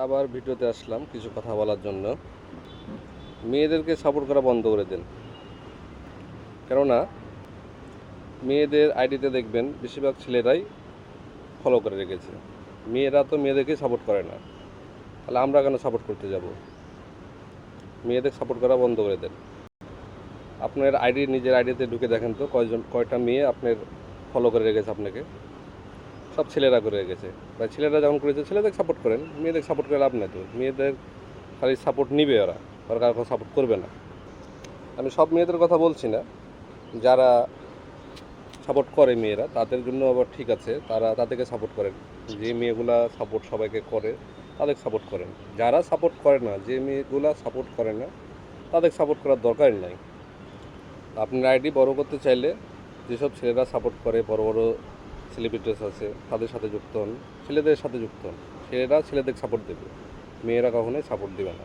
আবার ভিডিওতে আসলাম কিছু কথা বলার জন্য। মেয়েদেরকে সাপোর্ট করা বন্ধ করে দেন। কেননা মেয়েদের আইডিতে দেখবেন বেশিরভাগ ছেলেরাই ফলো করে রেখেছে। মেয়েরা তো মেয়েদেরকে সাপোর্ট করে না, তাহলে আমরা কেন সাপোর্ট করতে যাব? মেয়েদের সাপোর্ট করা বন্ধ করে দেন। আপনার নিজের আইডিতে ঢুকে দেখেন তো কয়টা মেয়ে আপনার ফলো করে রেখেছে আপনাকে। সব ছেলেরা করে রেখেছে। তাই ছেলেরা যখন করেছে ছেলেদের সাপোর্ট করেন, মেয়েদের সাপোর্ট করে লাভ নাই তো। মেয়েদের খালি সাপোর্ট নিবে, ওরা কারো সাপোর্ট করবে না। আমি সব মেয়েদের কথা বলছি না, যারা সাপোর্ট করে মেয়েরা তাদের জন্য আবার ঠিক আছে, তাদেরকে সাপোর্ট করেন। যে মেয়েগুলা সাপোর্ট সবাইকে করে তাদের সাপোর্ট করেন। যারা সাপোর্ট করে না, যে মেয়েগুলা সাপোর্ট করে না তাদের সাপোর্ট করার দরকারই নাই। আপনার আইডি বড় করতে চাইলে যেসব ছেলেরা সাপোর্ট করে, বড় বড় সেলিব্রিটিস আছে, তাদের সাথে যুক্ত হন, ছেলেদের সাথে যুক্ত হন। ছেলেরা ছেলেদের সাপোর্ট দেবে, মেয়েরা কখনোই সাপোর্ট দেবে না।